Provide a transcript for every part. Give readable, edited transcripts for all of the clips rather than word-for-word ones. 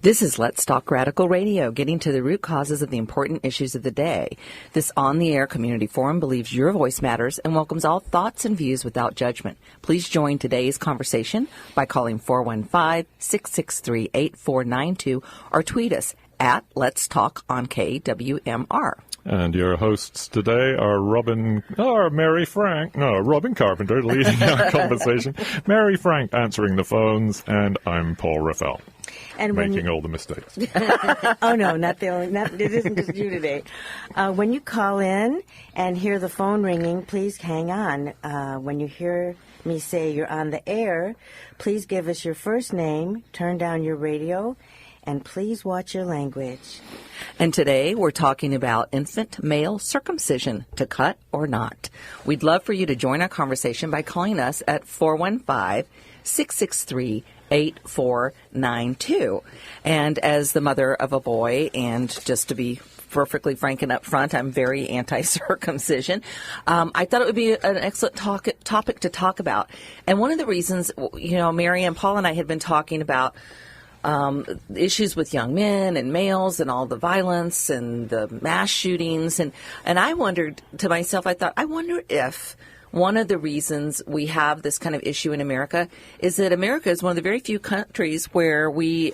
This is Let's Talk Radical Radio, getting to the root causes of the important issues of the day. This on-the-air community forum believes your voice matters and welcomes all thoughts and views without judgment. Please join today's conversation by calling 415-663-8492 or tweet us at Let's Talk on KWMR. And your hosts today are Robin Carpenter leading our conversation, Mary Frank answering the phones, and I'm Paul Raffel. And making all the mistakes. Oh, no, it isn't just you today. When you call in and hear the phone ringing, please hang on. When you hear me say you're on the air, please give us your first name, turn down your radio, and please watch your language. And today we're talking about infant male circumcision, to cut or not. We'd love for you to join our conversation by calling us at 415-663-8492. And as the mother of a boy, and just to be perfectly frank and upfront, I'm very anti-circumcision. I thought it would be an excellent topic to talk about. And one of the reasons, Mary and Paul and I had been talking about issues with young men and males and all the violence and the mass shootings. And I wondered to myself, I wonder if one of the reasons we have this kind of issue in America is that America is one of the very few countries where we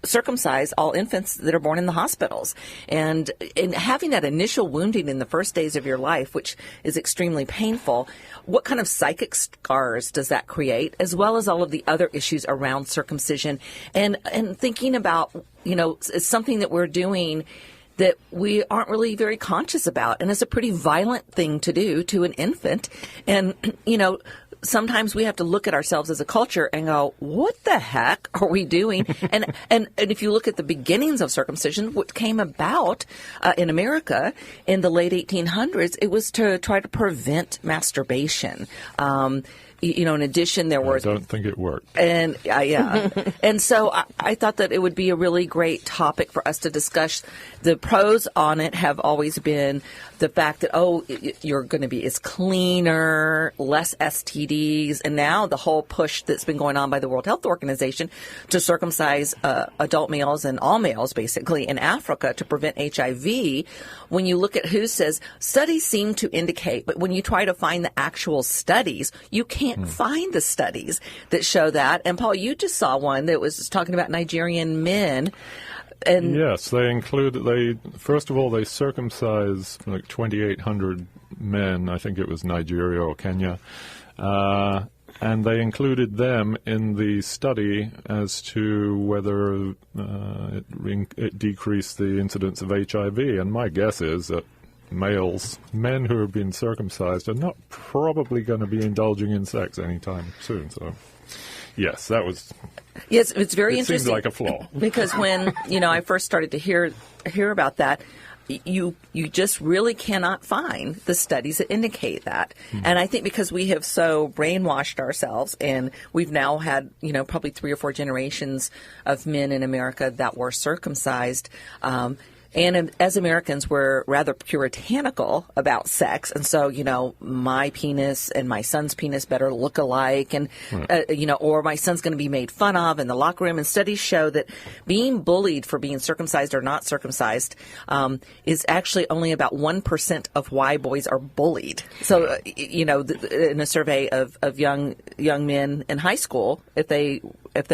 circumcise all infants that are born in the hospitals. And in having that initial wounding in the first days of your life, which is extremely painful, what kind of psychic scars does that create, as well as all of the other issues around circumcision? And thinking about, it's something that we're doing that we aren't really very conscious about. And it's a pretty violent thing to do to an infant. And, sometimes we have to look at ourselves as a culture and go, what the heck are we doing? and if you look at the beginnings of circumcision, what came about in America in the late 1800s, it was to try to prevent masturbation. In addition, there was... I don't think it worked. And yeah. And so I thought that it would be a really great topic for us to discuss. The pros on it have always been the fact that, you're going to be, it's cleaner, less STDs, and now the whole push that's been going on by the World Health Organization to circumcise adult males and all males, basically, in Africa to prevent HIV. When you look at who says, studies seem to indicate, but when you try to find the actual studies, you can't find the studies that show that. And Paul, you just saw one that was talking about Nigerian men. And yes, first of all, they circumcised like 2,800 men. I think it was Nigeria or Kenya. And they included them in the study as to whether it decreased the incidence of HIV. And my guess is that men who have been circumcised, are not probably going to be indulging in sex anytime soon. So, yes, that was... Yes, it's very interesting. It seems like a flaw. Because when, I first started to hear about that, you just really cannot find the studies that indicate that. Mm-hmm. And I think because we have so brainwashed ourselves, and we've now had, probably 3 or 4 generations of men in America that were circumcised, and as Americans, we're rather puritanical about sex. And so, my penis and my son's penis better look alike. And, or my son's going to be made fun of in the locker room. And studies show that being bullied for being circumcised or not circumcised is actually only about 1% of why boys are bullied. So, in a survey of young men in high school, if they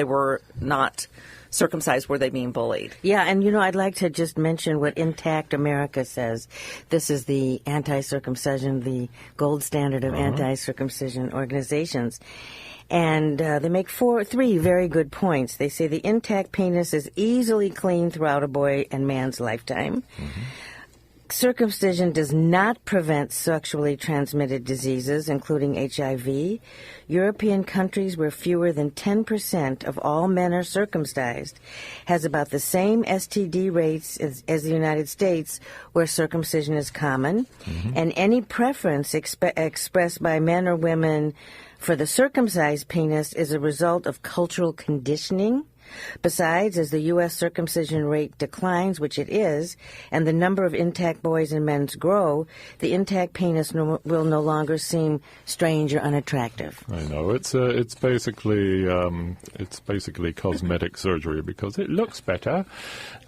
were not circumcised, were they being bullied? Yeah, and I'd like to just mention what Intact America says. This is the anti-circumcision, the gold standard of anti-circumcision organizations. And they make 3 very good points. They say the intact penis is easily cleaned throughout a boy and man's lifetime. circumcision does not prevent sexually transmitted diseases, including HIV. European countries where fewer than 10% of all men are circumcised has about the same STD rates as the United States, where circumcision is common. And any preference expressed by men or women for the circumcised penis is a result of cultural conditioning. Besides, as the U.S. circumcision rate declines, which it is, and the number of intact boys and men grow, the intact penis will no longer seem strange or unattractive. I know it's basically cosmetic surgery because it looks better.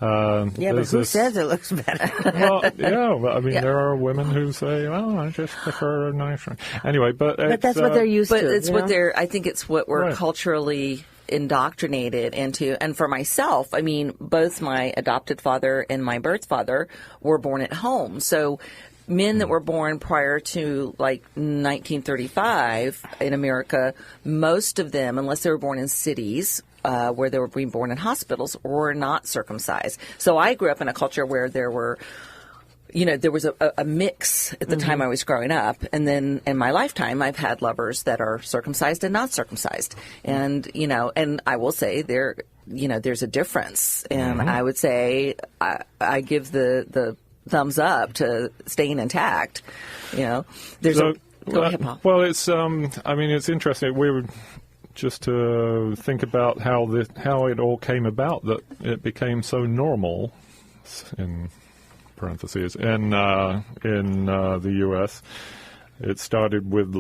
Yeah, but who says it looks better? Well, yeah, I mean, there are women who say, "Well, I just prefer a nice one." Anyway, but that's what they're used to. But it's what they're. I think it's what we're Right. culturally indoctrinated into. And for myself, I mean, both my adopted father and my birth father were born at home. So men that were born prior to like 1935 in America, most of them, unless they were born in cities where they were being born in hospitals, were not circumcised. So I grew up in a culture where there were there was a mix at the time I was growing up. And then in my lifetime, I've had lovers that are circumcised and not circumcised. And, and I will say there's a difference. And I would say I give the thumbs up to staying intact. There's go ahead, Paul. Well, it's, it's interesting. We were just to think about how it all came about, that it became so normal in parentheses in the U.S. It started with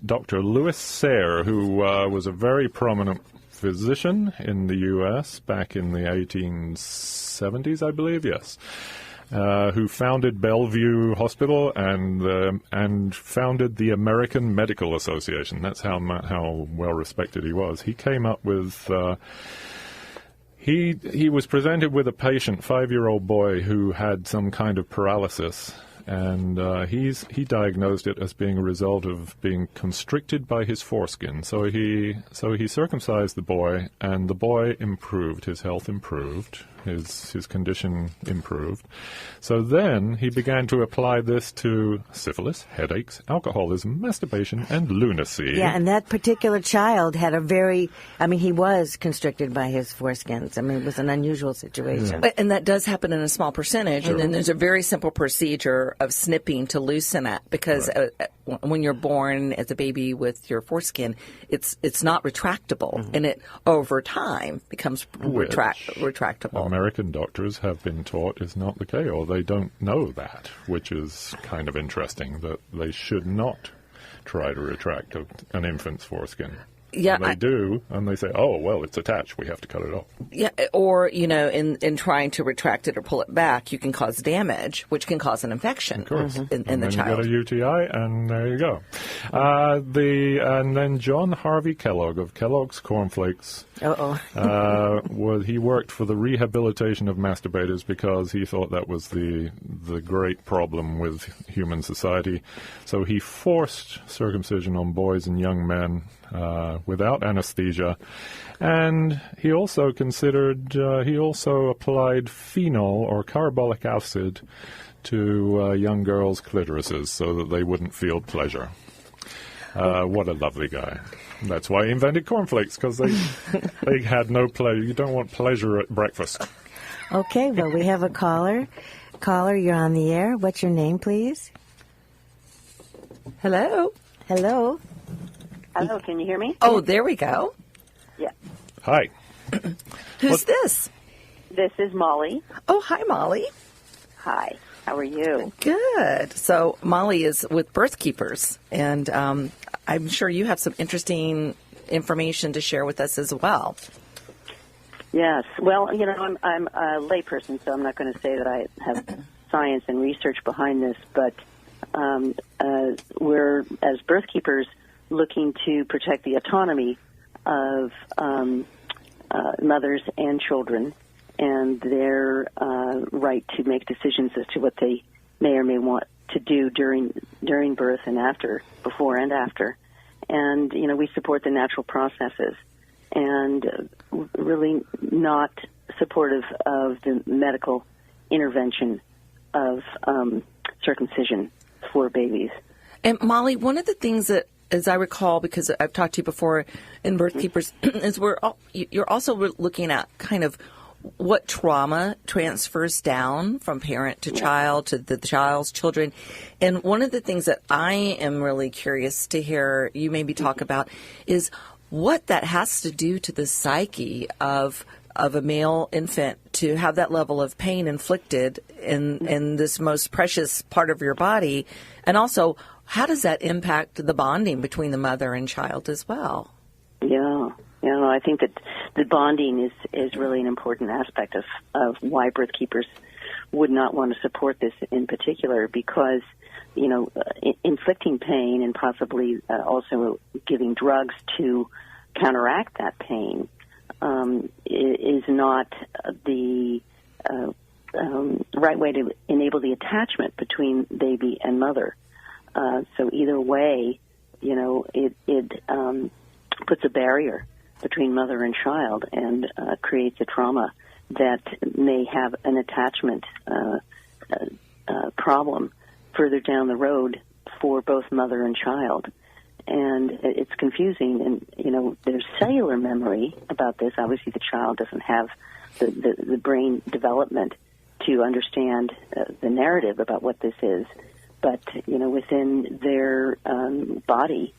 Dr. Louis Sayre, who was a very prominent physician in the U.S. back in the 1870s, I believe. Yes, who founded Bellevue Hospital and founded the American Medical Association. That's how well respected he was. He came up with. He was presented with a patient, 5-year-old boy, who had some kind of paralysis, and he diagnosed it as being a result of being constricted by his foreskin. So he circumcised the boy, and the boy improved. His health improved. His condition improved. So then he began to apply this to syphilis, headaches, alcoholism, masturbation, and lunacy. Yeah, and that particular child had he was constricted by his foreskins. I mean, it was an unusual situation. Yeah. And that does happen in a small percentage. Sure. And then there's a very simple procedure of snipping to loosen it, because when you're born as a baby with your foreskin, it's not retractable, and it over time becomes retractable. American doctors have been taught is not the case, or they don't know that, which is kind of interesting, that they should not try to retract an infant's foreskin. Yeah, and they do, and they say, "Oh, well, it's attached. We have to cut it off." Yeah, or in trying to retract it or pull it back, you can cause damage, which can cause an infection in the child. You get a UTI, and there you go. And then John Harvey Kellogg of Kellogg's Cornflakes. He worked for the rehabilitation of masturbators because he thought that was the great problem with human society. So he forced circumcision on boys and young men without anesthesia, and he also applied phenol or carbolic acid to young girls' clitorises so that they wouldn't feel pleasure. What a lovely guy. That's why he invented cornflakes, because they had no pleasure. You don't want pleasure at breakfast. Okay, well, we have a caller. Caller, you're on the air. What's your name, please? Hello. Hello. Hello, can you hear me? Oh, there we go. Yeah. Hi. Who's this? This is Molly. Oh, hi, Molly. Hi. How are you? Good. So Molly is with Birth Keepers, and I'm sure you have some interesting information to share with us as well. Yes. Well, I'm a layperson, so I'm not going to say that I have science and research behind this, but we're, as birth keepers, looking to protect the autonomy of mothers and children and their right to make decisions as to what they may or may want to do during birth and after, before and after. And, we support the natural processes and really not supportive of the medical intervention of circumcision for babies. And Molly, one of the things that, as I recall, because I've talked to you before in Birth Keepers, is you're also looking at kind of what trauma transfers down from parent to child to the child's children. And one of the things that I am really curious to hear you maybe talk about is what that has to do to the psyche of a male infant to have that level of pain inflicted in this most precious part of your body. And also, how does that impact the bonding between the mother and child as well? Yeah. I think that the bonding is really an important aspect of why birth keepers would not want to support this in particular, because, inflicting pain and possibly also giving drugs to counteract that pain is not the right way to enable the attachment between baby and mother. So either way, it puts a barrier between mother and child and creates a trauma that may have an attachment problem further down the road for both mother and child. And it's confusing, and, there's cellular memory about this. Obviously, the child doesn't have the brain development to understand the narrative about what this is. But, within their body,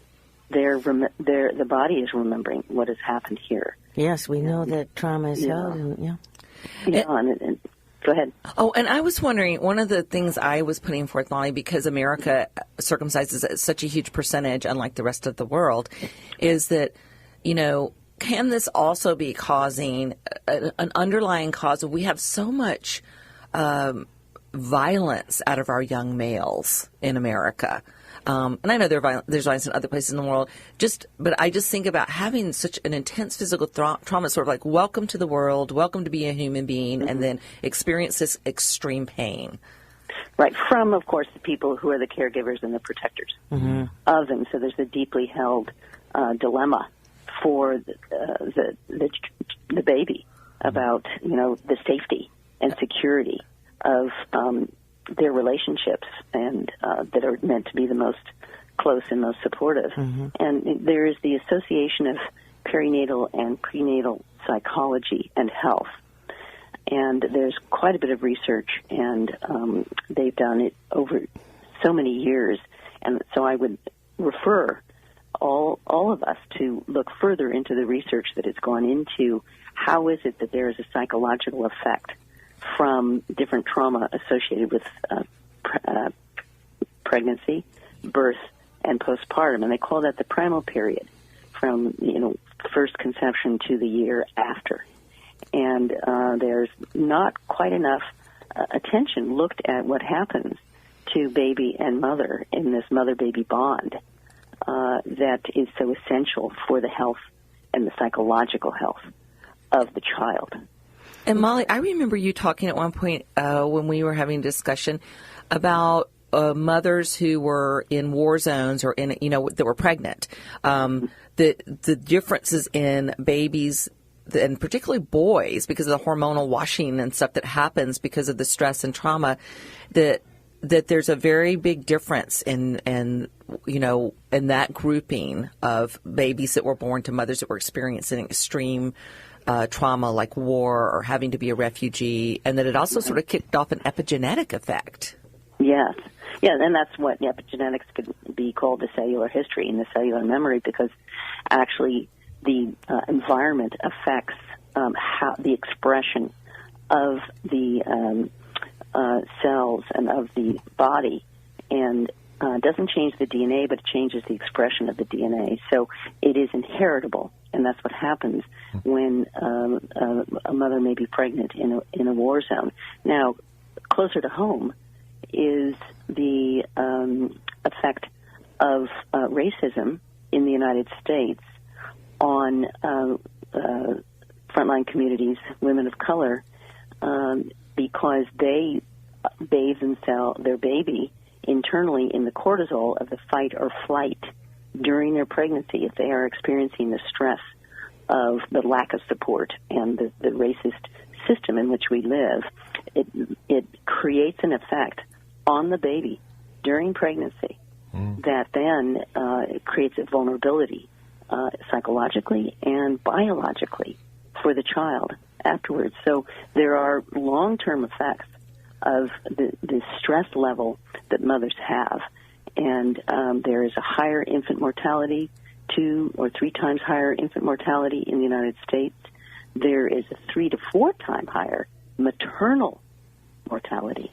the body is remembering what has happened here. Yes, we know that trauma is held. And go ahead. Oh, and I was wondering, one of the things I was putting forth, Molly, because America circumcises such a huge percentage, unlike the rest of the world, is that, can this also be causing an underlying cause of we have so much violence out of our young males in America? And I know there's violence in other places in the world. But I just think about having such an intense physical trauma, sort of like welcome to the world, welcome to be a human being, and then experience this extreme pain. Right, from, of course, the people who are the caregivers and the protectors of them. So there's a deeply held dilemma for the baby about, the safety and security of their relationships and that are meant to be the most close and most supportive. And there is the association of perinatal and prenatal psychology and health. And there's quite a bit of research, and they've done it over so many years. And so I would refer all of us to look further into the research that has gone into how is it that there is a psychological effect from different trauma associated with pregnancy, birth, and postpartum. And they call that the primal period, from first conception to the year after. And there's not quite enough attention looked at what happens to baby and mother in this mother-baby bond that is so essential for the health and the psychological health of the child. And Molly, I remember you talking at one point when we were having a discussion about mothers who were in war zones or in that were pregnant. The differences in babies, and particularly boys, because of the hormonal washing and stuff that happens because of the stress and trauma, that there's a very big difference in that grouping of babies that were born to mothers that were experiencing extreme trauma like war or having to be a refugee, and that it also sort of kicked off an epigenetic effect. Yes. Yeah, and that's what epigenetics could be called, the cellular history and the cellular memory, because actually the environment affects how the expression of the cells and of the body, and doesn't change the DNA, but it changes the expression of the DNA. So it is inheritable, and that's what happens when a mother may be pregnant in a war zone. Now, closer to home is the effect of racism in the United States on frontline communities, women of color, because they bathe their baby internally in the cortisol of the fight or flight during their pregnancy if they are experiencing the stress of the lack of support and the racist system in which we live. It creates an effect on the baby during pregnancy that then creates a vulnerability psychologically and biologically for the child afterwards. So there are long-term effects of the stress level that mothers have. And there is a higher infant mortality, 2 or 3 times higher infant mortality in the United States. There is a 3 to 4 times higher maternal mortality.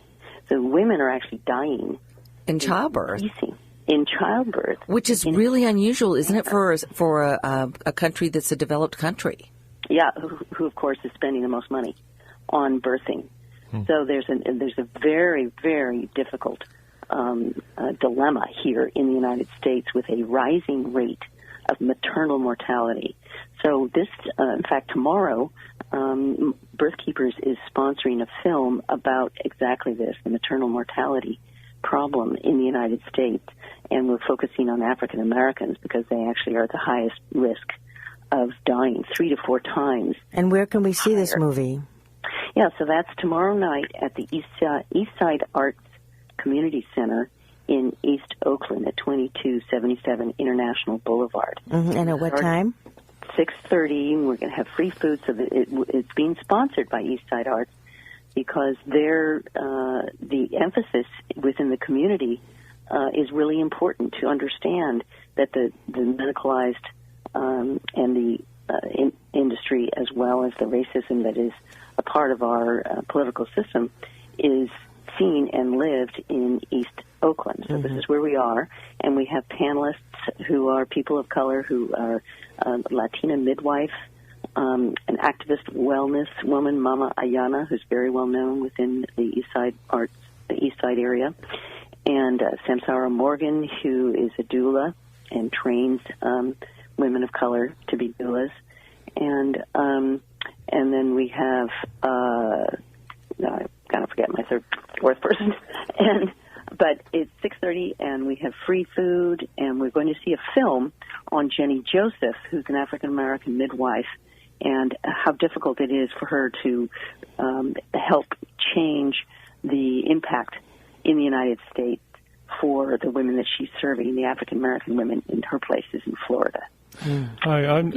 So women are actually dying in childbirth. In childbirth, which is really unusual, isn't it, for a country that's a developed country? Yeah, who of course is spending the most money on birthing. So there's a very, very difficult dilemma here in the United States with a rising rate of maternal mortality. So this, in fact, tomorrow, Birth Keepers is sponsoring a film about exactly this, the maternal mortality problem in the United States, and we're focusing on African Americans because they actually are the highest risk of dying, 3 to 4 times. And where can we see higher. this movie? Yeah, so that's tomorrow night at the East Side Arts Community Center in East Oakland at 2277 International Boulevard. And at what time? 6:30. We're going to have free food, so that it's being sponsored by East Side Arts because the emphasis within the community is really important to understand that the medicalized and the industry, as well as the racism that is a part of our political system, is seen and lived in East Oakland. So this is where we are, and we have panelists who are people of color, who are Latina midwife, an activist wellness woman, Mama Ayana, who's very well known within the East Side Arts, the East Side area, and Samsara Morgan, who is a doula and trains women of color to be doulas, and then we have I kind of forget my fourth person, but it's 6:30, and we have free food, and we're going to see a film on Jenny Joseph, who's an African American midwife, and how difficult it is for her to help change the impact in the United States for the women that she's serving, the African American women in her places in Florida. Hi, I'm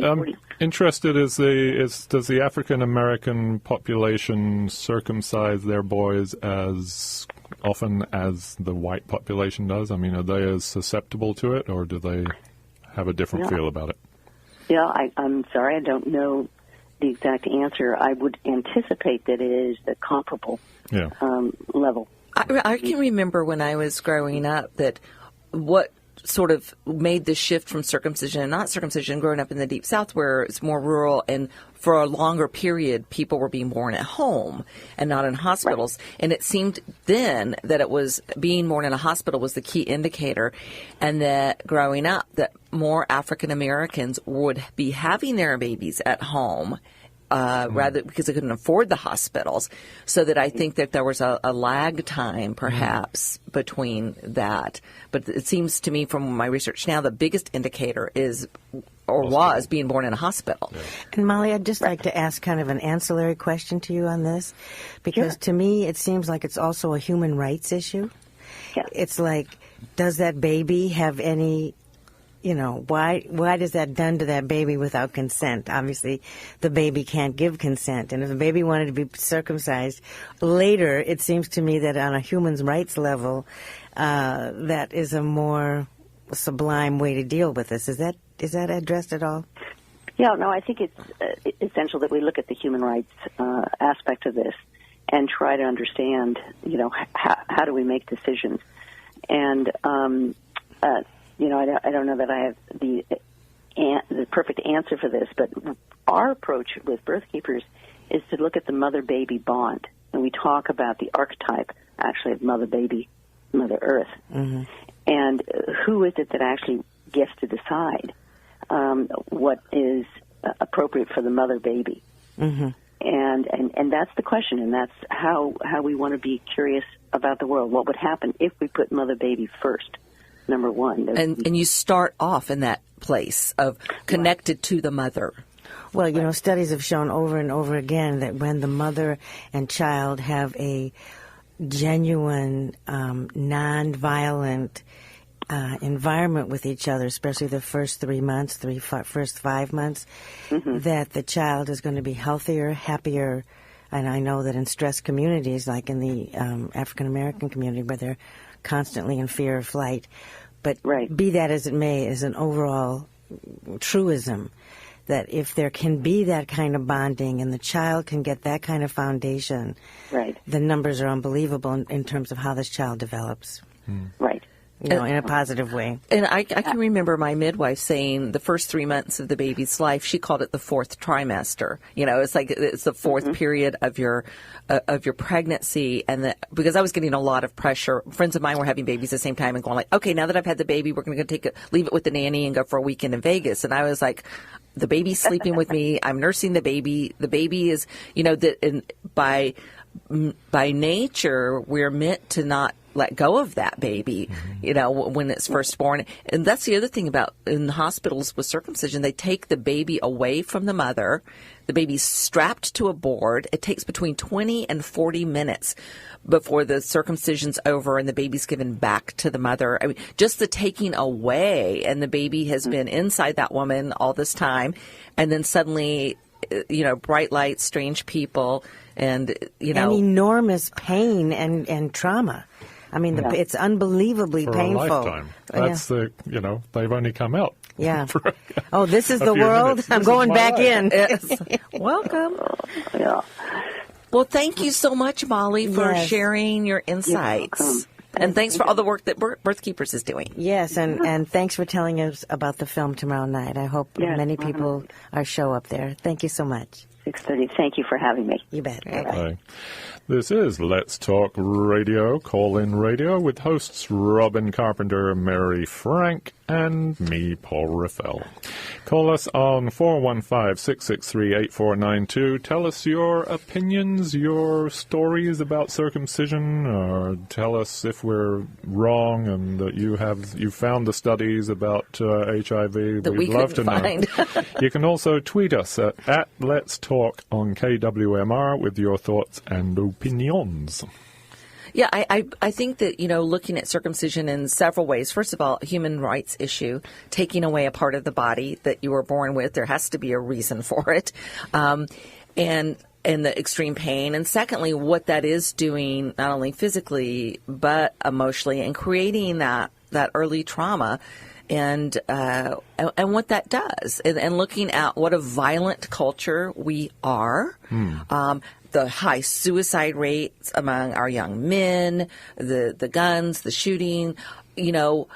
interested. Does the African American population circumcise their boys as often as the white population does? I mean, are they as susceptible to it, or do they have a different feel about it? Yeah, I'm sorry, I don't know the exact answer. I would anticipate that it is the comparable level. I can remember when I was growing up that what sort of made the shift from circumcision and not circumcision, growing up in the Deep South where it's more rural, and for a longer period people were being born at home and not in hospitals. Right. And it seemed then that it was being born in a hospital was the key indicator, and that growing up that more African Americans would be having their babies at home rather because they couldn't afford the hospitals. So that I think that there was a lag time, perhaps, between that. But it seems to me from my research now, the biggest indicator is or was being born in a hospital. Yeah. And Molly, I'd just like to ask kind of an ancillary question to you on this, because to me it seems like it's also a human rights issue. Yeah. It's like, does that baby have any... why does that done to that baby without consent? Obviously, the baby can't give consent. And if the baby wanted to be circumcised later, it seems to me that on a human rights level, that is a more sublime way to deal with this. Is that addressed at all? Yeah, no, I think it's essential that we look at the human rights aspect of this and try to understand, how do we make decisions. And, I don't know that I have the perfect answer for this, but our approach with Birth Keepers is to look at the mother-baby bond, and we talk about the archetype, actually, of mother-baby, Mother Earth. Mm-hmm. And who is it that actually gets to decide what is appropriate for the mother-baby? Mm-hmm. And that's the question, and that's how we want to be curious about the world. What would happen if we put mother-baby first? Number one. And you start off in that place of connected to the mother. Well, studies have shown over and over again that when the mother and child have a genuine, nonviolent environment with each other, especially the first 3 months, first 5 months, that the child is going to be healthier, happier. And I know that in stressed communities, like in the African American community, where they're constantly in fear of flight, but be that as it may, is an overall truism that if there can be that kind of bonding and the child can get that kind of foundation, the numbers are unbelievable in terms of how this child develops. Right. You know, in a positive way. And I can remember my midwife saying the first 3 months of the baby's life, she called it the fourth trimester. You know, it's like it's the fourth period of your pregnancy, and because I was getting a lot of pressure. Friends of mine were having babies at the same time and going like, okay, now that I've had the baby, we're going to leave it with the nanny and go for a weekend in Vegas. And I was like, the baby's sleeping with me. I'm nursing the baby. The baby is, you know, by nature, we're meant to not let go of that baby, you know, when it's first born. And that's the other thing about in the hospitals with circumcision, they take the baby away from the mother. The baby's strapped to a board. It takes between 20 and 40 minutes before the circumcision's over and the baby's given back to the mother. I mean, just the taking away, and the baby has been inside that woman all this time. And then suddenly, you know, bright lights, strange people, and, you know. And enormous pain and trauma. I mean, it's unbelievably for painful. A lifetime. That's you know, they've only come out. Yeah. Oh, this is the world? Minutes. I'm going back in. Welcome. Yeah. Well, thank you so much, Molly, for sharing your insights. And thanks for all the work that Birth Keepers is doing. Yes, and thanks for telling us about the film tomorrow night. I hope many people show up there. Thank you so much. 6:30. Thank you for having me. You bet. Bye. This is Let's Talk Radio, call-in radio, with hosts Robin Carpenter, Mary Frank, and me, Paul Raffel. Call us on 415-663-8492. Tell us your opinions, your stories about circumcision, or tell us if we're wrong and that you found the studies about HIV. We'd love to know. You can also tweet us at Let's Talk on KWMR with your thoughts and opinions. Yeah, I think that, you know, looking at circumcision in several ways. First of all, a human rights issue, taking away a part of the body that you were born with. There has to be a reason for it. And the extreme pain. And secondly, what that is doing, not only physically, but emotionally, and creating that early trauma. And what that does, and looking at what a violent culture we are, the high suicide rates among our young men, the guns, the shooting, you know,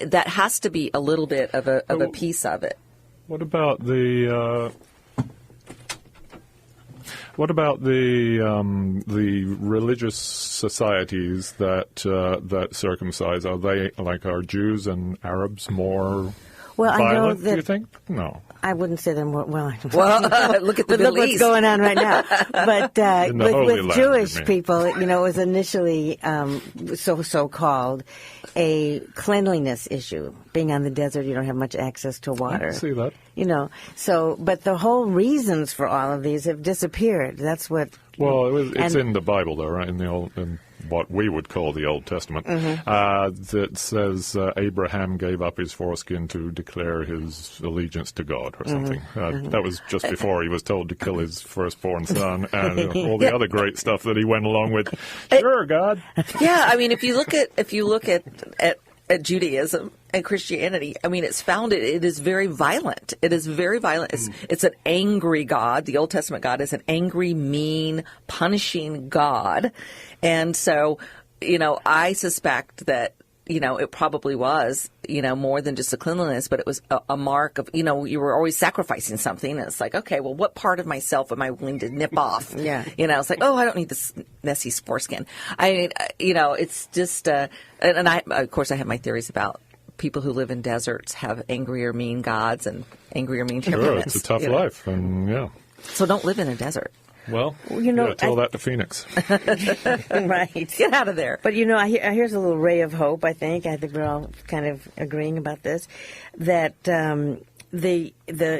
that has to be a little bit of a piece of it. What about the religious societies that circumcise? Are they, like, are Jews and Arabs, more violent? I know that, do you think? No. I wouldn't say they're more. Well, look at the Middle what's East. going on right now. But with Jewish people, you know, it was initially so-called a cleanliness issue. Being on the desert, you don't have much access to water. I can see that. You know, but the whole reasons for all of these have disappeared. That's what. Well, it's in the Bible, though, right? In what we would call the Old Testament, that says Abraham gave up his foreskin to declare his allegiance to God, or something. That was just before he was told to kill his firstborn son, and all the other great stuff that he went along with. Sure, God. Yeah, I mean, if you look at Judaism and Christianity, I mean, it is very violent. It is very violent. It's an angry God. The Old Testament God is an angry, mean, punishing God. And so, you know, I suspect that, you know, it probably was, you know, more than just a cleanliness, but it was a mark of, you know, you were always sacrificing something. And it's like, okay, well, what part of myself am I willing to nip off? Yeah. You know, it's like, oh, I don't need this messy foreskin. I mean, you know, it's just, and I, of course, I have my theories about people who live in deserts have angry or mean gods and angry or mean temperaments. Sure, it's a tough life, and yeah. So don't live in a desert. Well, you know, tell that to Phoenix. Right. Get out of there. But, you know, here's a little ray of hope, I think. I think we're all kind of agreeing about this, that the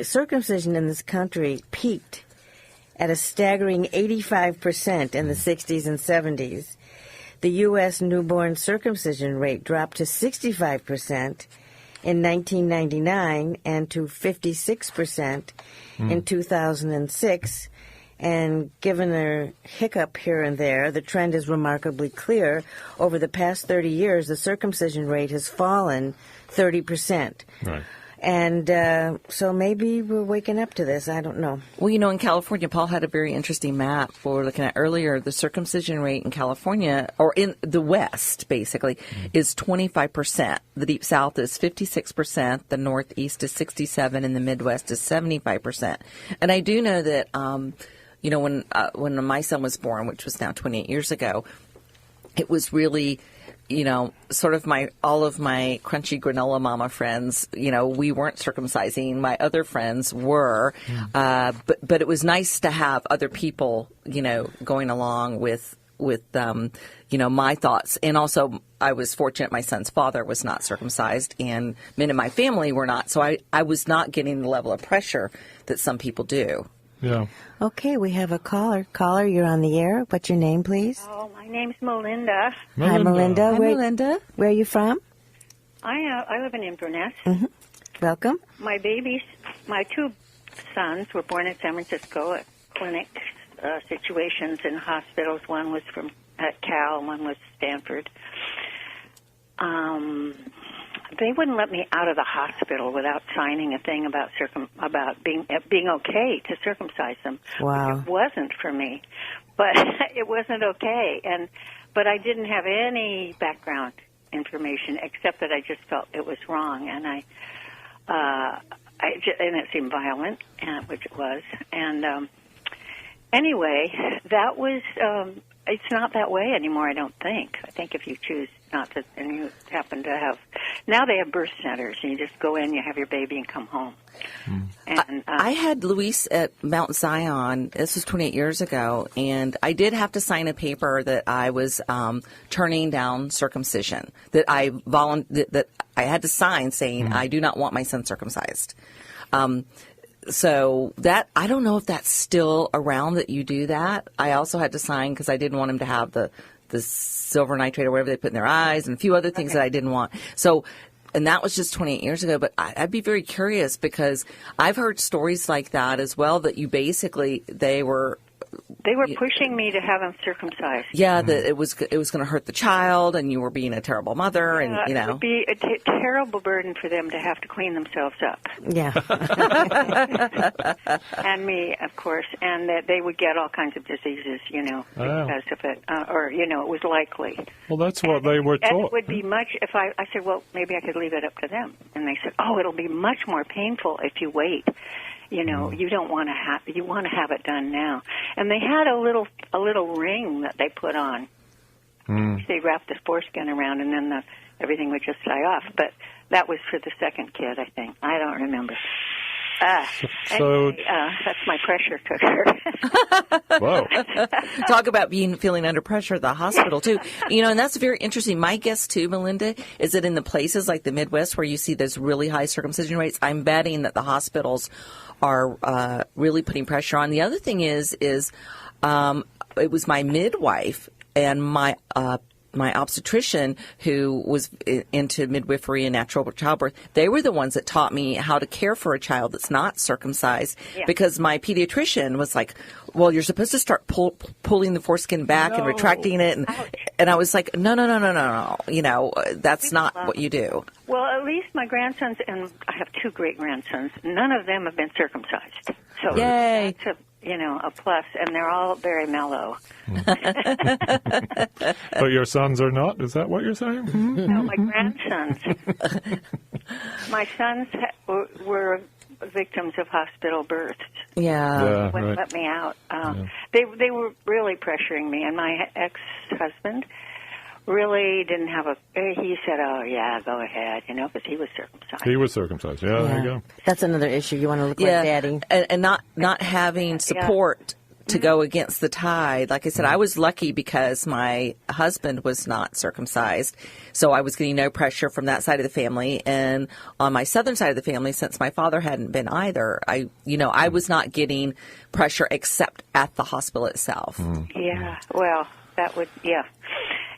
circumcision in this country peaked at a staggering 85% in the 60s and 70s. The U.S. newborn circumcision rate dropped to 65% in 1999 and to 56% in 2006. And given a hiccup here and there, the trend is remarkably clear. Over the past 30 years, the circumcision rate has fallen 30%. Right. And so maybe we're waking up to this. I don't know. Well, in California, Paul had a very interesting map we were looking at earlier. The circumcision rate in California, or in the West, basically, is 25%. The Deep South is 56%. The Northeast is 67%. And the Midwest is 75%. And I do know that, when my son was born, which was now 28 years ago, it was really... sort of all of my crunchy granola mama friends, we weren't circumcising. My other friends were. But it was nice to have other people, going along with my thoughts. And also I was fortunate my son's father was not circumcised and men in my family were not. So I was not getting the level of pressure that some people do. Yeah. Okay, we have a caller. Caller, you're on the air. What's your name, please? Oh, my name's Melinda. Hi, Melinda. Hi, Melinda. Where are you from? I live in Inverness. Mm-hmm. Welcome. My two sons were born in San Francisco at clinic situations in hospitals. One was at Cal, one was Stanford. They wouldn't let me out of the hospital without signing a thing about being okay to circumcise them. Wow. It wasn't for me, but it wasn't okay. But I didn't have any background information except that I just felt it was wrong, and and it seemed violent, which it was. And anyway, that was. It's not that way anymore, I don't think. I think if you choose not to, and you happen to have, now they have birth centers, and you just go in, you have your baby, and come home. And I had Luis at Mount Zion. This was 28 years ago, and I did have to sign a paper that I was turning down circumcision. That I had to sign saying I do not want my son circumcised. So that, I don't know if that's still around that you do that. I also had to sign because I didn't want him to have the silver nitrate or whatever they put in their eyes and a few other things that I didn't want. So, and that was just 28 years ago, but I'd be very curious because I've heard stories like that as well, that you basically, they were pushing me to have him circumcised. Yeah, that it was going to hurt the child, and you were being a terrible mother, and it would be a terrible burden for them to have to clean themselves up. Yeah, and me, of course, and that they would get all kinds of diseases, because of it, or it was likely. Well, that's what they were taught. And it would be much if I said, well, maybe I could leave it up to them, and they said, oh, it'll be much more painful if you wait. You don't want to you want to have it done now. And they had a little ring that they put on. They wrapped the foreskin around, and then everything would just fly off. But that was for the second kid, I think. I don't remember. Anyway, that's my pressure cooker. Whoa. Talk about feeling under pressure at the hospital, too. And that's very interesting. My guess, too, Melinda, is that in the places like the Midwest where you see those really high circumcision rates, I'm betting that the hospitals are really putting pressure on. The other thing is it was my midwife and my obstetrician who was into midwifery and natural childbirth. They were the ones that taught me how to care for a child that's not circumcised, because my pediatrician was like, well, you're supposed to start pulling the foreskin back and retracting it. And I was like, no. That's not what you do. Well, at least my grandsons, and I have two great-grandsons, none of them have been circumcised. So yay. That's a plus, and they're all very mellow. But your sons are not? Is that what you're saying? No, my grandsons. My sons were victims of hospital births. Yeah. Wouldn't let me out. They were really pressuring me, and my ex-husband really didn't have he said, oh, yeah, go ahead, because he was circumcised. He was circumcised. Yeah, there you go. That's another issue. You want to look like Daddy. And not having support to go against the tide. Like I said, I was lucky because my husband was not circumcised, so I was getting no pressure from that side of the family. And on my southern side of the family, since my father hadn't been either, I was not getting pressure except at the hospital itself. Yeah, well, that would,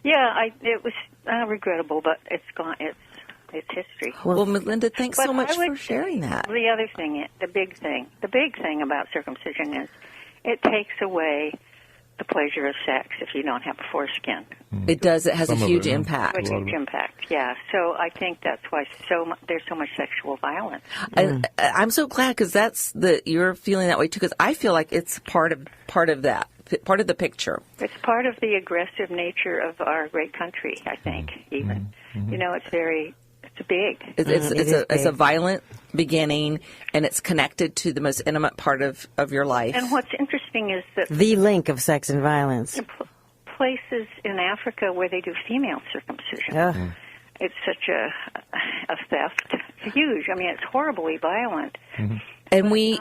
It was regrettable, but it's gone. It's history. Well, Melinda, thanks But so much I would for sharing say that. The other thing, the big thing about circumcision is it takes away the pleasure of sex if you don't have a foreskin. It does. It has Some a of huge it, yeah. impact. A huge impact, yeah. So I think that's why there's so much sexual violence. I'm so glad because you're feeling that way too. Because I feel like it's part of that, part of the picture. It's part of the aggressive nature of our great country. I think even it's big. It's a violent beginning, and it's connected to the most intimate part of your life. And what's interesting is that The link of sex and violence. places in Africa where they do female circumcision, Ugh. it's such a theft. It's huge. I mean, it's horribly violent. And we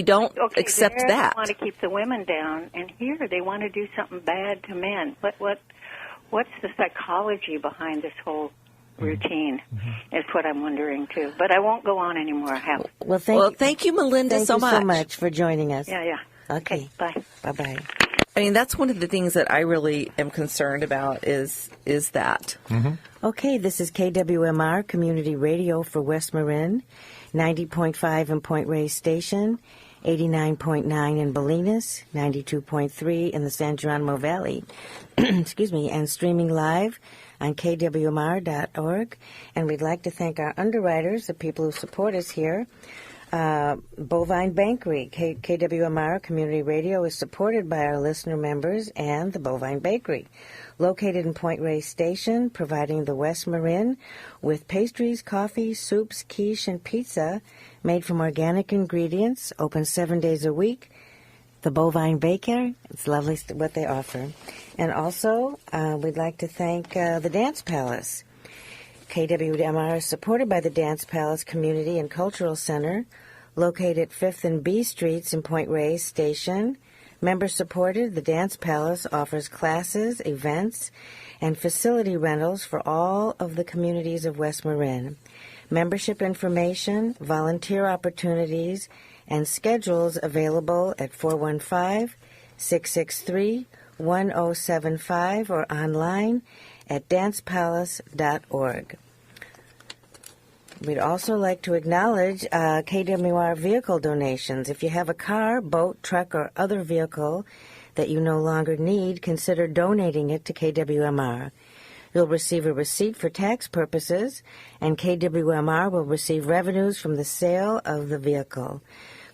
don't Okay, accept there that. They want to keep the women down, and here they want to do something bad to men. What's the psychology behind this whole routine? Is what I'm wondering too. But I won't go on anymore. I have. Well, Thank you, Melinda, thank so you much. so much for joining us. Yeah. Okay. Bye. Bye-bye. I mean, that's one of the things that I really am concerned about is that. Okay, this is KWMR Community Radio for West Marin, 90.5 in Point Reyes Station, 89.9 in Bolinas, 92.3 in the San Geronimo Valley, excuse me, and streaming live on KWMR.org. And we'd like to thank our underwriters, the people who support us here. Bovine Bakery, KWMR Community Radio is supported by our listener members and the Bovine Bakery, located in Point Reyes Station, providing the West Marin with pastries, coffee, soups, quiche, and pizza made from organic ingredients, open 7 days a week. The Bovine Baker, it's lovely what they offer. And also, we'd like to thank the Dance Palace. KWMR is supported by the Dance Palace Community and Cultural Center, located at 5th and B Streets in Point Reyes Station. Member-supported, the Dance Palace offers classes, events, and facility rentals for all of the communities of West Marin. Membership information, volunteer opportunities, and schedules available at 415-663-1075 or online at dancepalace.org. We'd also like to acknowledge KWR vehicle donations. If you have a car, boat, truck, or other vehicle that you no longer need, consider donating it to KWMR. You'll receive a receipt for tax purposes, and KWMR will receive revenues from the sale of the vehicle.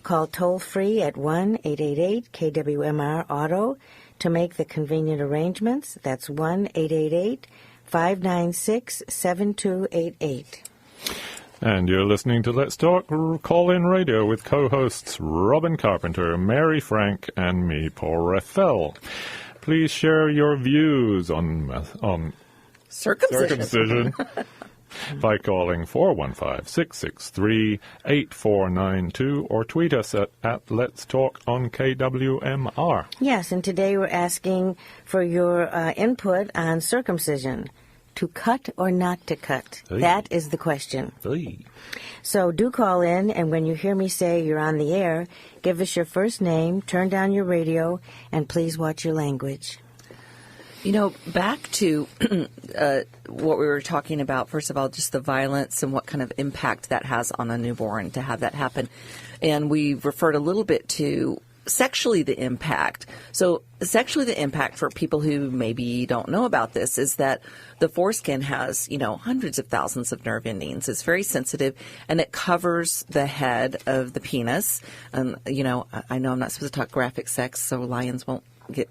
Call toll-free at 1-888-KWMR-AUTO to make the convenient arrangements. That's 1-888-596-7288. And you're listening to Let's Talk Call-In Radio with co-hosts Robin Carpenter, Mary Frank, and me, Paul Rathel. Please share your views on circumcision by calling 415-663-8492 or tweet us at Let's Talk on KWMR. Yes, and today we're asking for your input on circumcision. To cut or not to cut? Hey. That is the question. Hey. So do call in, and when you hear me say you're on the air, give us your first name, turn down your radio, and please watch your language. You know, back to what we were talking about, first of all, just the violence and what kind of impact that has on a newborn to have that happen. And we referred a little bit to sexually the impact. So sexually the impact for people who maybe don't know about this is that the foreskin has, hundreds of thousands of nerve endings. It's very sensitive, and it covers the head of the penis. And, I know I'm not supposed to talk graphic sex, so lions won't get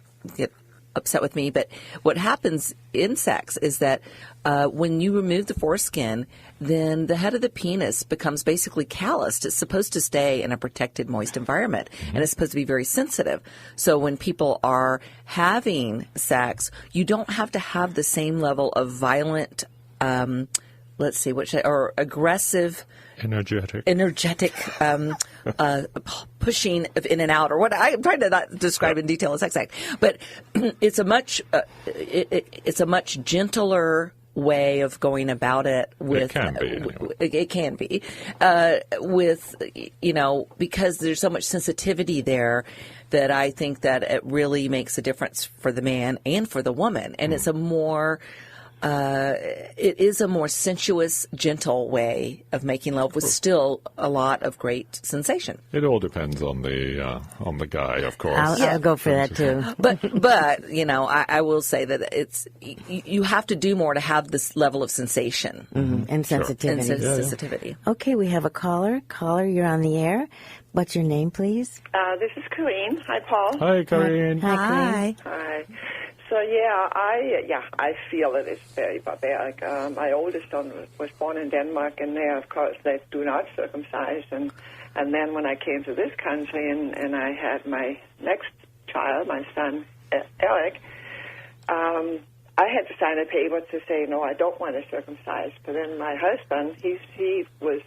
upset with me, but what happens in sex is that when you remove the foreskin, then the head of the penis becomes basically calloused. It's supposed to stay in a protected, moist environment, and it's supposed to be very sensitive. So when people are having sex, you don't have to have the same level of violent, or aggressive, energetic pushing of in and out, or what I'm trying to not describe in detail a sex act, but it's a much gentler way of going about it. With it can be because there's so much sensitivity there that I think that it really makes a difference for the man and for the woman. And it's a more, it is a more sensuous, gentle way of making love with still a lot of great sensation. It all depends on the guy, of course. I'll go for that too. But you know, I will say that it's you have to do more to have this level of sensation And sensitivity. and sensitivity. Okay, we have a caller. Caller, you're on the air. What's your name, please? This is Corrine. Hi, Paul. Hi, Corinne. Hi. Hi. So I feel it is very barbaric. My oldest son was born in Denmark, and there, of course, they do not circumcise. And then when I came to this country and I had my next child, my son Eric, I had to sign a paper to say no, I don't want to circumcise. But then my husband, he was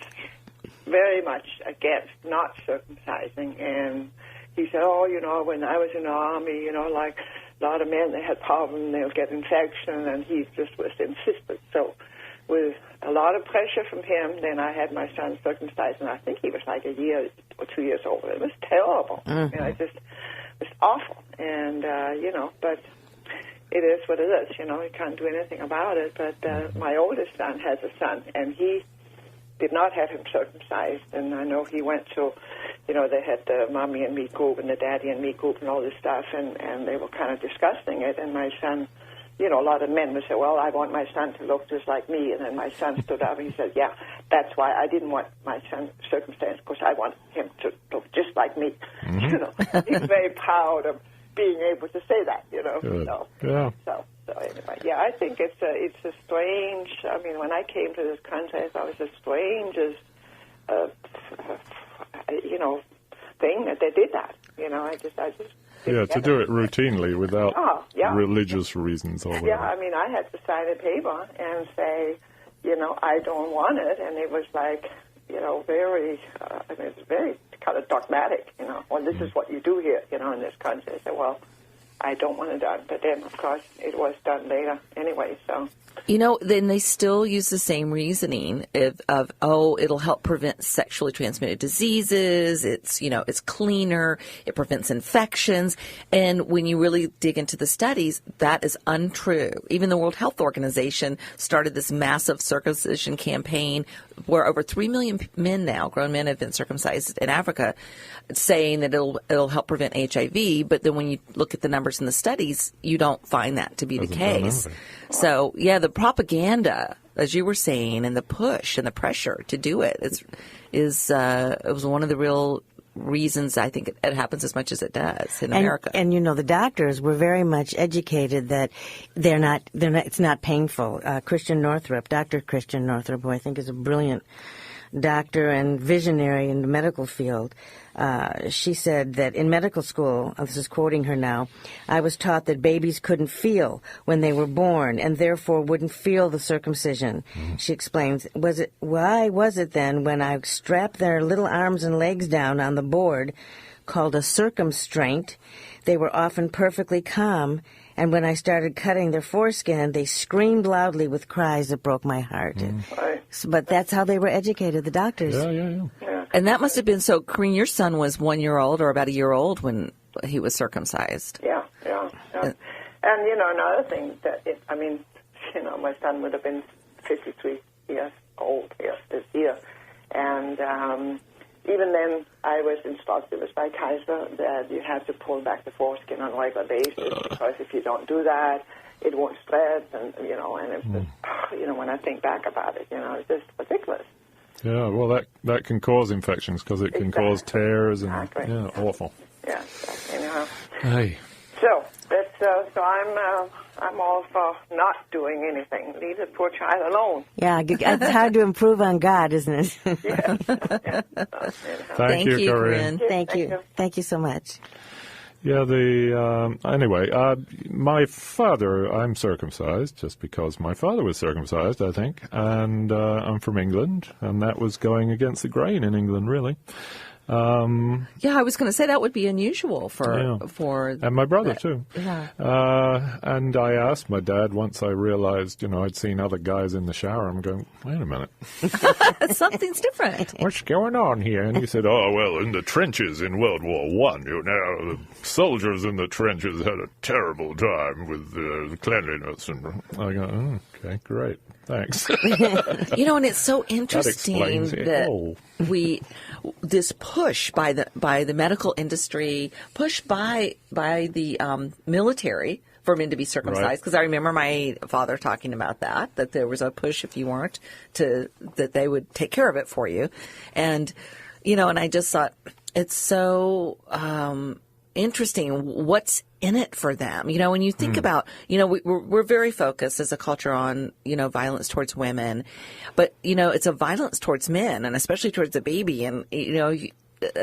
very much against not circumcising, and he said, oh, you know, when I was in the army, you know, like a lot of men, they had problems, they'll get infection, and he just was insistent. So with a lot of pressure from him, then I had my son circumcised, and I think he was like a year or 2 years old. It was terrible. You know, it was awful, and, you know, but it is what it is, you know, you can't do anything about it. But my oldest son has a son, and he did not have him circumcised, and I know he went to, you know, they had the mommy and me group and the daddy and me group and all this stuff, and they were kind of discussing it, and my son, you know, a lot of men would say, well, I want my son to look just like me, and then my son stood up and he said, yeah, that's why I didn't want my son circumcised, because I want him to look just like me. You know, he's very proud of being able to say that, you know. Good. So, Yeah. So anyway, yeah, I think it's a strange. I mean, when I came to this country, I thought it was the strangest, you know, thing that they did that. You know, I just. Yeah, to do it routinely without religious reasons or whatever. Yeah, I mean, I had to sign a paper and say, you know, I don't want it, and it was like, you know, very. I mean, it's very kind of dogmatic. You know, well, this is what you do here, you know, in this country. I said, well, I don't want it done. But then, of course, it was done later anyway, so. You know, then they still use the same reasoning of it'll help prevent sexually transmitted diseases. It's, you know, it's cleaner. It prevents infections. And when you really dig into the studies, that is untrue. Even the World Health Organization started this massive circumcision campaign where over 3 million men now, grown men, have been circumcised in Africa, saying that it'll help prevent HIV. But then when you look at the numbers in the studies, you don't find that to be the case. So, yeah, the propaganda, as you were saying, and the push and the pressure to do it it was one of the real reasons I think it happens as much as it does in America. And you know, the doctors were very much educated that it's not painful. Dr. Christian Northrup, who I think is a brilliant doctor and visionary in the medical field, she said that in medical school, this is quoting her now, I was taught that babies couldn't feel when they were born and therefore wouldn't feel the circumcision. She explains, why was it then when I strapped their little arms and legs down on the board called a circumstraint, they were often perfectly calm, and when I started cutting their foreskin, they screamed loudly with cries that broke my heart. But that's how they were educated, the doctors. Yeah. And that must have been so. Corrine, your son was 1 year old or about a year old when he was circumcised. Yeah. And, you know, another thing my son would have been 53 years old this year. And even then, I was instructed by Kaiser that you have to pull back the foreskin on a regular basis because if you don't do that, it won't spread. And, you know, and it's just, you know, when I think back about it, you know, it's just ridiculous. Yeah, well, that can cause infections because it can cause tears and awful. Yeah, anyhow. Hey. So I'm all for not doing anything. Leave the poor child alone. Yeah, it's hard to improve on God, isn't it? Yes. Thank you, Corinne. Thank you so much. Yeah, anyway, my father, I'm circumcised just because my father was circumcised, I think, and I'm from England, and that was going against the grain in England, really. Yeah, I was going to say that would be unusual for and my brother too. Yeah. And I asked my dad once I realized, I'd seen other guys in the shower. I'm going, wait a minute, Something's different. what's going on here? And he said, oh well, in the trenches in World War I, the soldiers in the trenches had a terrible time with cleanliness. And I go, oh, okay, great, thanks. And it's so interesting that this push by the medical industry, push by the military for men to be circumcised. Because I remember my father talking about that there was a push if you weren't that they would take care of it for you, and and I just thought it's so interesting what's in it for them. When you think about, we're very focused as a culture on, violence towards women, but, it's a violence towards men and especially towards the baby. And,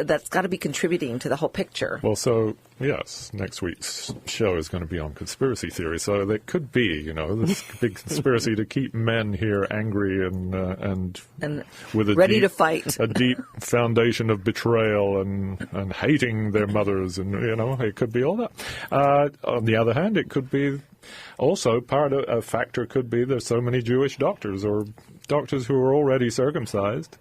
that's got to be contributing to the whole picture. Well, so, yes, next week's show is going to be on conspiracy theory. So there could be, this big conspiracy to keep men here angry and with a ready to fight. A deep foundation of betrayal and hating their mothers. And, it could be all that. On the other hand, it could be also a factor could be there's so many Jewish doctors or doctors who are already circumcised.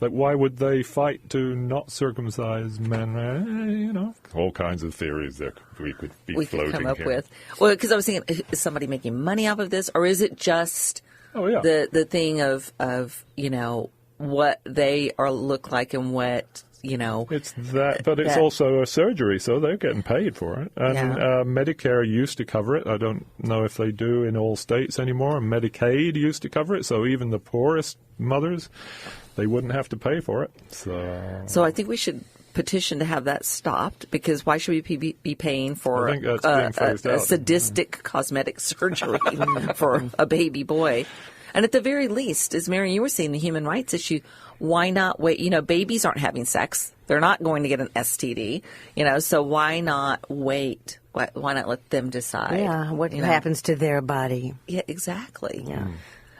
Like, why would they fight to not circumcise men? All kinds of theories we could be floating come up here. with. Well, because I was thinking, is somebody making money off of this, or is it just the thing of what they look like and what It's that, but it's also a surgery, so they're getting paid for it. And Medicare used to cover it. I don't know if they do in all states anymore. Medicaid used to cover it, so even the poorest mothers, they wouldn't have to pay for it. So I think we should petition to have that stopped, because why should we be paying for a sadistic cosmetic surgery for a baby boy? And at the very least, as Mary, you were saying, the human rights issue, why not wait? Babies aren't having sex. They're not going to get an STD, so why not wait? Why not let them decide? Yeah, what happens to their body. Yeah, exactly. Yeah.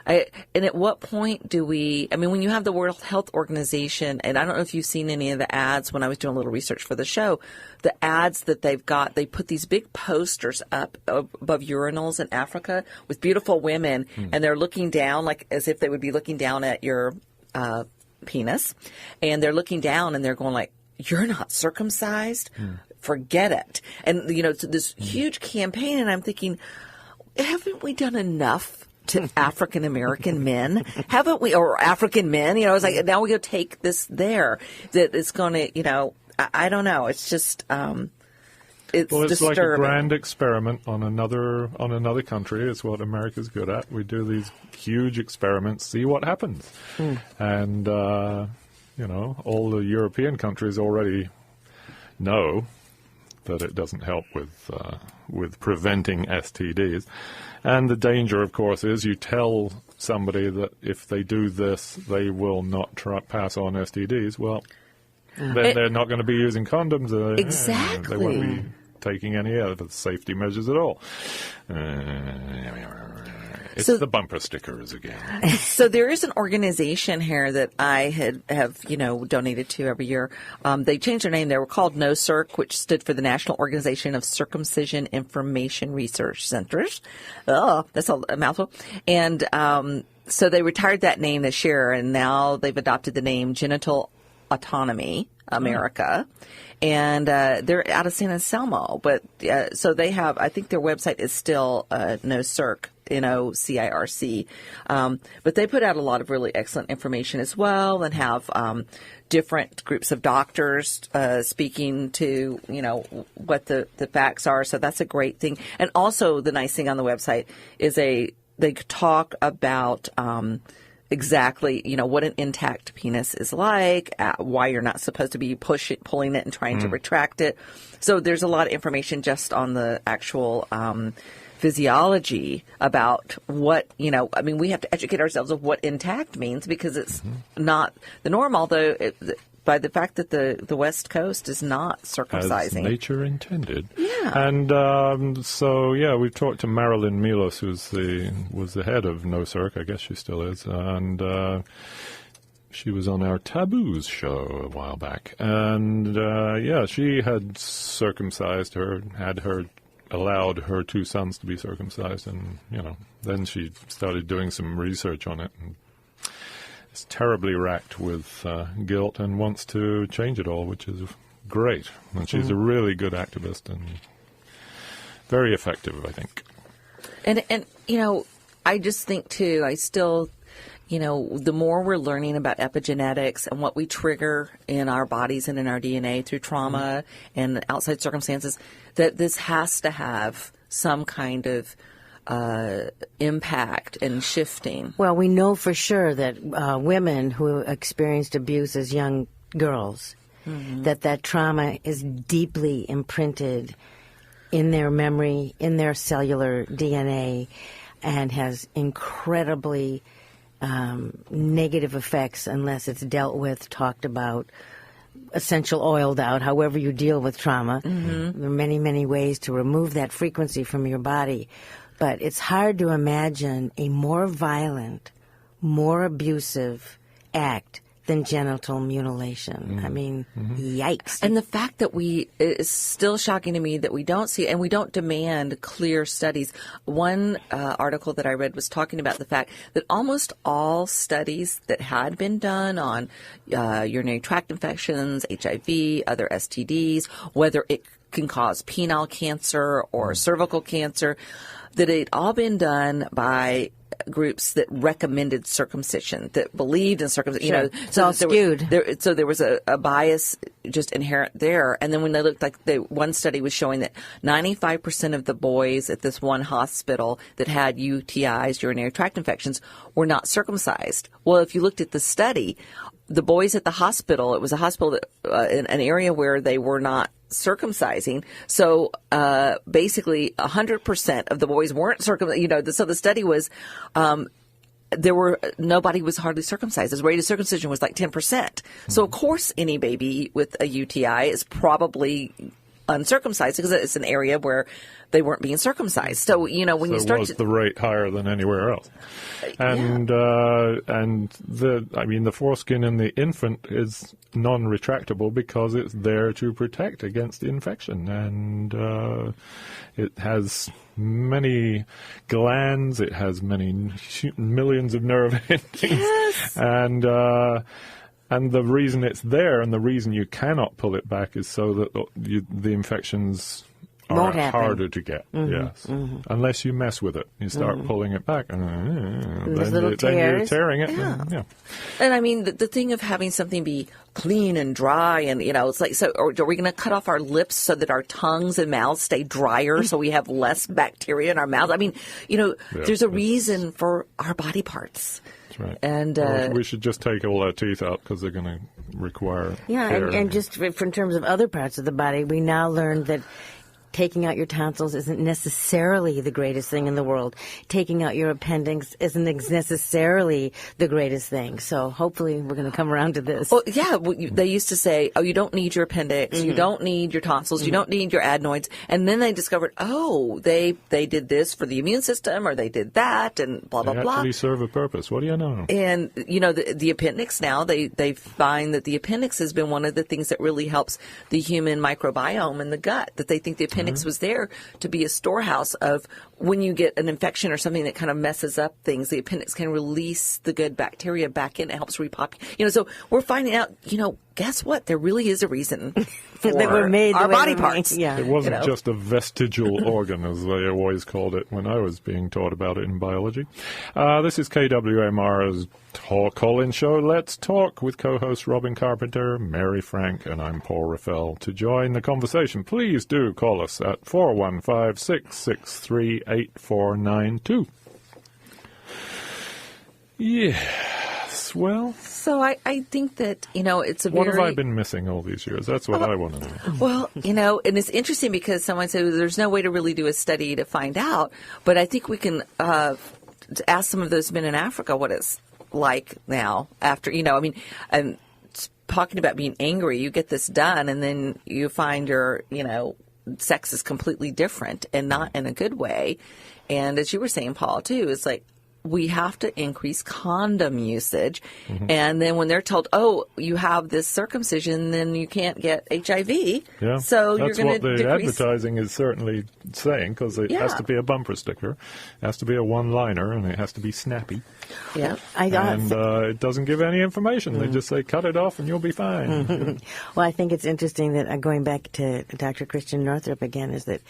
And at what point do we, when you have the World Health Organization, and I don't know if you've seen any of the ads when I was doing a little research for the show, the ads that they've got, they put these big posters up above urinals in Africa with beautiful women, and they're looking down like as if they would be looking down at your penis, and they're looking down and they're going like, you're not circumcised? Forget it. And, it's this huge campaign, and I'm thinking, haven't we done enough to African American men? Haven't we, or African men? I was like, now we go take this there. That it's going to, I don't know. It's just, it's disturbing. Like a grand experiment on another country. It's what America's good at. We do these huge experiments, see what happens, and all the European countries already know that it doesn't help with preventing STDs. And the danger, of course, is you tell somebody that if they do this, they will not pass on STDs. Well, then they're not going to be using condoms. Exactly. They won't be taking any other safety measures at all. It's the bumper stickers again. So there is an organization here that I have donated to every year. They changed their name. They were called NOCIRC, which stood for the National Organization of Circumcision Information Research Centers. Oh, that's a mouthful. And so they retired that name this year, and now they've adopted the name Genital Autonomy America. And they're out of San Anselmo. But so they have, I think their website is still NOCIRC. NOCIRC. But they put out a lot of really excellent information as well, and have different groups of doctors speaking to, what the facts are. So that's a great thing. And also the nice thing on the website is they talk about exactly, what an intact penis is like, why you're not supposed to be pulling it and trying to retract it. So there's a lot of information just on the actual physiology about what, we have to educate ourselves of what intact means, because it's not the norm, although by the fact that the West Coast is not circumcising. As nature intended. Yeah. And we've talked to Marilyn Milos, who was the head of NOCIRC. I guess she still is. And She was on our Taboos show a while back. And, she had circumcised her, allowed her 2 sons to be circumcised. And, then she started doing some research on it. And is terribly racked with guilt and wants to change it all, which is great. And she's a really good activist and very effective, I think. And I just think, too, I still... the more we're learning about epigenetics and what we trigger in our bodies and in our DNA through trauma and outside circumstances, that this has to have some kind of impact and shifting. Well, we know for sure that women who experienced abuse as young girls, that trauma is deeply imprinted in their memory, in their cellular DNA, and has incredibly negative effects unless it's dealt with, talked about, essential oiled out, however you deal with trauma. There are many, many ways to remove that frequency from your body. But it's hard to imagine a more violent, more abusive act than genital mutilation. I mean, yikes. And the fact that it's still shocking to me that we don't see, and we don't demand clear studies. One article that I read was talking about the fact that almost all studies that had been done on urinary tract infections, HIV, other STDs, whether it can cause penile cancer or cervical cancer, that it all been done by groups that recommended circumcision, that believed in circumcision. Sure. It's all skewed. So there was a bias just inherent there. And then when they looked, one study was showing that 95% of the boys at this one hospital that had UTIs, urinary tract infections, were not circumcised. Well, if you looked at the study, the boys at the hospital, it was a hospital in an area where they were not circumcising. So basically 100% of the boys weren't circumcised. So the study was nobody was hardly circumcised. The rate of circumcision was like 10%. So of course any baby with a UTI is probably uncircumcised because it's an area where they weren't being circumcised. So, when you start was the rate higher than anywhere else? And the foreskin in the infant is non-retractable because it's there to protect against infection. And it has many glands. It has many millions of nerve endings. Yes. And the reason it's there and the reason you cannot pull it back is so that the infections are harder to get, unless you mess with it. You start pulling it back, and then you're tearing it. Yeah. And I mean, the thing of having something be clean and dry, and it's like, so are we going to cut off our lips so that our tongues and mouths stay drier so we have less bacteria in our mouths? I mean, there's a reason for our body parts. That's right. And we should just take all our teeth out because they're going to require care. And just in terms of other parts of the body, we now learned that taking out your tonsils isn't necessarily the greatest thing in the world. Taking out your appendix isn't necessarily the greatest thing. So hopefully we're going to come around to this. Well, yeah, they used to say, you don't need your appendix, you don't need your tonsils, you don't need your adenoids. And then they discovered, they did this for the immune system, or they did that, and blah, blah, blah. They actually serve a purpose. What do you know? And, the appendix now, they find that the appendix has been one of the things that really helps the human microbiome in the gut, that they think the appendix was there to be a storehouse of when you get an infection or something that kind of messes up things, the appendix can release the good bacteria back in. It helps repopulate. So we're finding out, guess what? There really is a reason for they were made our body parts. Yeah. It wasn't just a vestigial organ, as they always called it when I was being taught about it in biology. This is KWMR's call-in show, Let's Talk, with co-hosts Robin Carpenter, Mary Frank, and I'm Paul Raffel. To join the conversation, please do call us at 415-663-8492. Yes, well... So I think that, it's a What very... have I been missing all these years? That's what I want to know. Well, and it's interesting because someone said there's no way to really do a study to find out, but I think we can ask some of those men in Africa what it's like now after, and talking about being angry, you get this done and then you find your, sex is completely different and not in a good way. And as you were saying, Paul, too, it's like, we have to increase condom usage. And then when they're told, oh, you have this circumcision, then you can't get HIV. Yeah, So that's you're going what to the decrease. advertising is certainly saying, because it has to be a bumper sticker, it has to be a one-liner, and it has to be snappy. Yeah. And it doesn't give any information. They just say, cut it off and you'll be fine. Well, I think it's interesting that, going back to Dr. Christian Northrup again, is that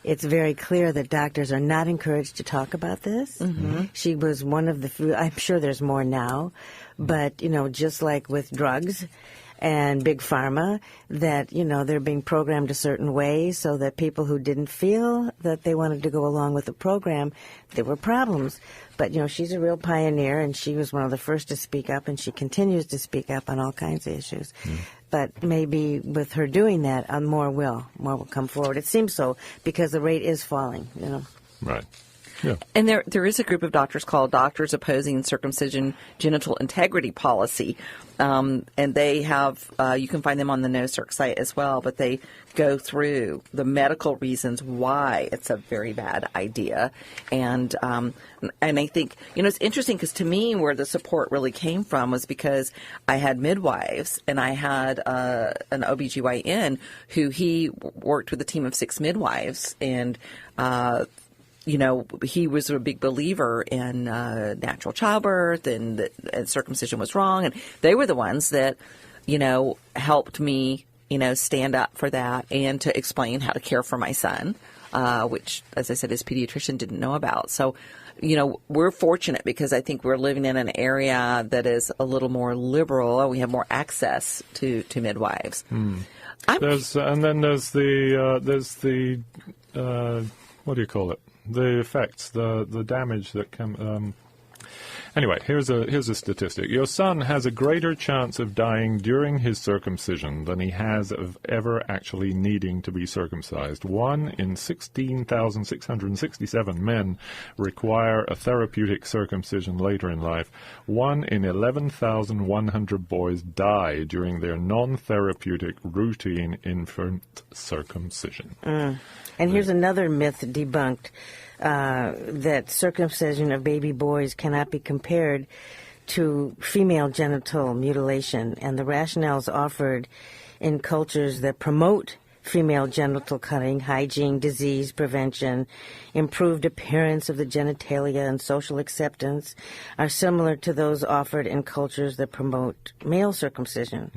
it's very clear that doctors are not encouraged to talk about this. She was one of the few, I'm sure there's more now, but, just like with drugs and big pharma, that, they're being programmed a certain way so that people who didn't feel that they wanted to go along with the program, there were problems. But, she's a real pioneer, and she was one of the first to speak up, and she continues to speak up on all kinds of issues. But maybe with her doing that, more will come forward. It seems so, because the rate is falling, Right. Yeah. And there is a group of doctors called Doctors Opposing Circumcision Genital Integrity Policy. And they have, you can find them on the NoCirc site as well, but they go through the medical reasons why it's a very bad idea. And I think, it's interesting because to me where the support really came from was because I had midwives and I had an OBGYN who he worked with a team of 6 midwives, and he was a big believer in natural childbirth and that circumcision was wrong. And they were the ones that, helped me, stand up for that and to explain how to care for my son, which, as I said, his pediatrician didn't know about. So, we're fortunate because I think we're living in an area that is a little more liberal and we have more access to midwives. There's the what do you call it? The effects, the damage that can. Anyway, here's a statistic. Your son has a greater chance of dying during his circumcision than he has of ever actually needing to be circumcised. 1 in 16,667 men require a therapeutic circumcision later in life. 1 in 11,100 boys die during their non-therapeutic routine infant circumcision. And here's another myth debunked, that circumcision of baby boys cannot be compared to female genital mutilation. And the rationales offered in cultures that promote female genital cutting, hygiene, disease prevention, improved appearance of the genitalia, and social acceptance are similar to those offered in cultures that promote male circumcision.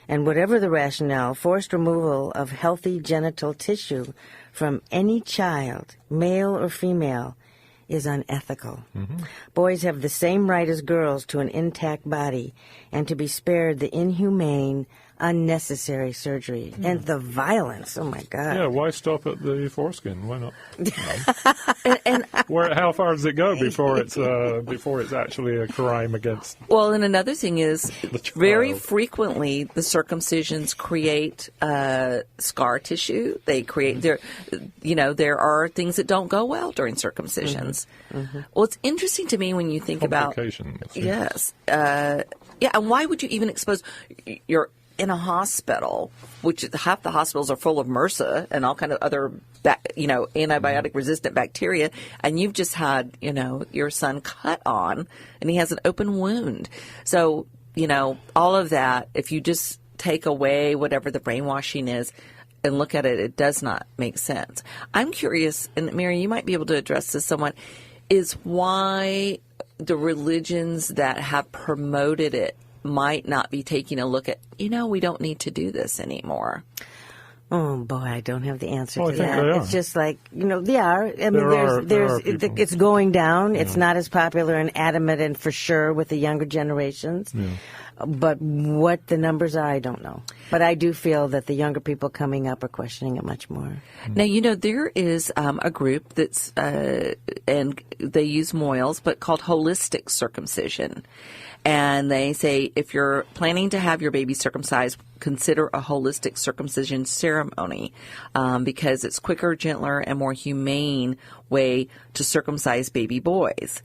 And whatever the rationale, forced removal of healthy genital tissue from any child, male or female, is unethical. Boys have the same right as girls to an intact body and to be spared the inhumane, unnecessary surgery and the violence. Oh, my God. Yeah, why stop at the foreskin? Why not? and how far does it go before it's actually a crime against? Well, and another thing is, very frequently the circumcisions create scar tissue. They create there are things that don't go well during circumcisions. Well, it's interesting to me when you think about yes, and why would you even expose your in a hospital, which half the hospitals are full of MRSA and all kind of other, antibiotic-resistant bacteria, and you've just had, your son cut on, and he has an open wound. So, all of that, if you just take away whatever the brainwashing is and look at it, it does not make sense. I'm curious, and Mary, you might be able to address this somewhat, is why the religions that have promoted it might not be taking a look at, we don't need to do this anymore. Oh, boy, I don't have the answer to I think that. they are. It's just like, they are. I mean, it's going down. Yeah. It's not as popular and adamant and for sure with the younger generations. Yeah. But what the numbers are, I don't know. But I do feel that the younger people coming up are questioning it much more. Now, there is a group that's, and they use Moyles, but called holistic circumcision. And they say if you're planning to have your baby circumcised, consider a holistic circumcision ceremony because it's quicker, gentler, and more humane way to circumcise baby boys.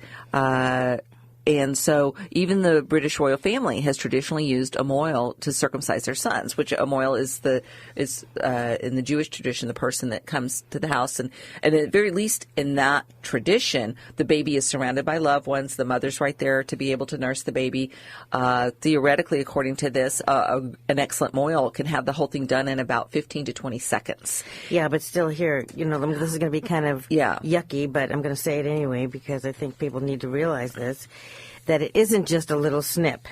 And so even the British royal family has traditionally used a mohel to circumcise their sons, which a mohel is in the Jewish tradition, the person that comes to the house. And at the very least in that tradition, the baby is surrounded by loved ones. The mother's right there to be able to nurse the baby. Theoretically, according to this, an excellent mohel can have the whole thing done in about 15 to 20 seconds. Yeah, but still here, this is going to be kind of yucky, but I'm going to say it anyway because I think people need to realize this, that it isn't just a little snip.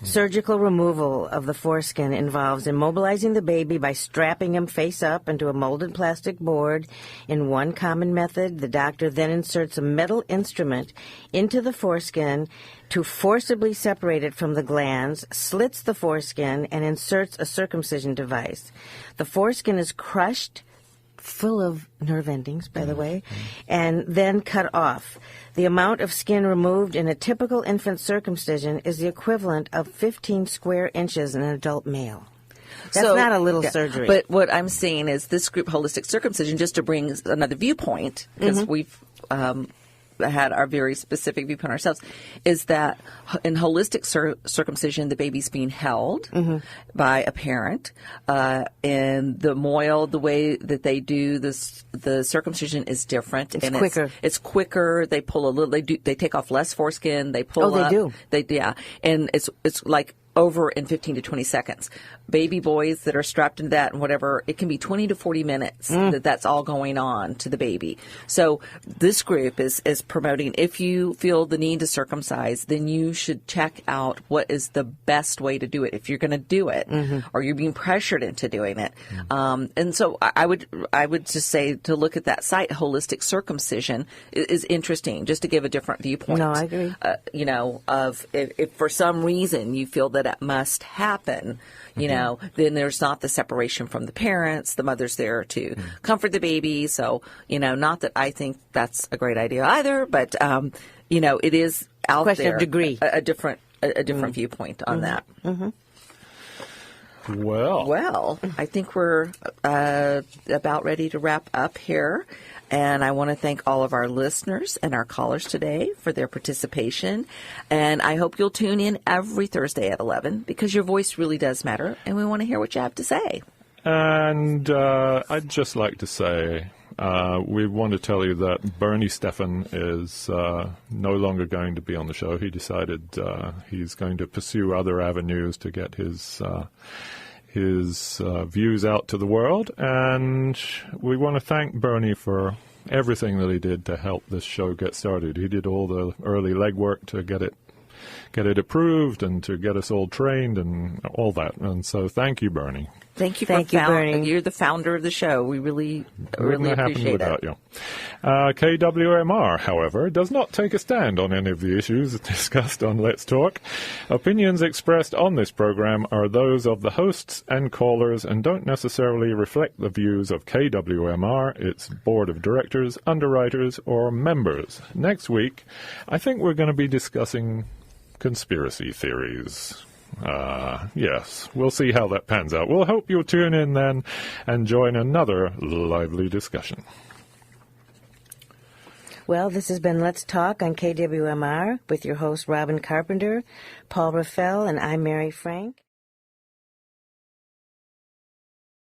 Surgical removal of the foreskin involves immobilizing the baby by strapping him face up into a molded plastic board. In one common method, the doctor then inserts a metal instrument into the foreskin to forcibly separate it from the glands, slits the foreskin, and inserts a circumcision device. The foreskin is crushed, full of nerve endings, by the way, and then cut off. The amount of skin removed in a typical infant circumcision is the equivalent of 15 square inches in an adult male. That's not a little surgery. But what I'm saying is this group, Holistic Circumcision, just to bring another viewpoint, because we've had our very specific viewpoint ourselves, is that in holistic circumcision, the baby's being held by a parent, and the mohel, the way that they do this, the circumcision is different. It's quicker. It's quicker. They pull a little. They take off less foreskin. They pull. Oh, they do. And it's like over in 15 to 20 seconds. Baby boys that are strapped into that and whatever, it can be 20 to 40 minutes that's all going on to the baby. So this group is promoting, if you feel the need to circumcise, then you should check out what is the best way to do it if you're going to do it or you're being pressured into doing it. And so I would just say to look at that site, Holistic Circumcision, is interesting, just to give a different viewpoint. No, I agree. Of if for some reason you feel that it must happen, then there's not the separation from the parents. The mother's there to comfort the baby. So, not that I think that's a great idea either, but, it is out question there. Of degree. A different viewpoint on that. Well, I think we're about ready to wrap up here. And I want to thank all of our listeners and our callers today for their participation. And I hope you'll tune in every Thursday at 11 because your voice really does matter, and we want to hear what you have to say. And I'd just like to say we want to tell you that Bernie Stephan is no longer going to be on the show. He decided he's going to pursue other avenues to get his views out to the world, and we want to thank Bernie for everything that he did to help this show get started. He did all the early legwork to get it approved and to get us all trained and all that. And so thank you, Bernie. Thank you, Bernie. You're the founder of the show. We really appreciate it. You. KWMR, however, does not take a stand on any of the issues discussed on Let's Talk. Opinions expressed on this program are those of the hosts and callers and don't necessarily reflect the views of KWMR, its board of directors, underwriters, or members. Next week, I think we're going to be discussing conspiracy theories. Yes, we'll see how that pans out. We'll hope you'll tune in then and join another lively discussion. Well, this has been Let's Talk on KWMR with your host, Robin Carpenter, Paul Raffel, and I'm Mary Frank.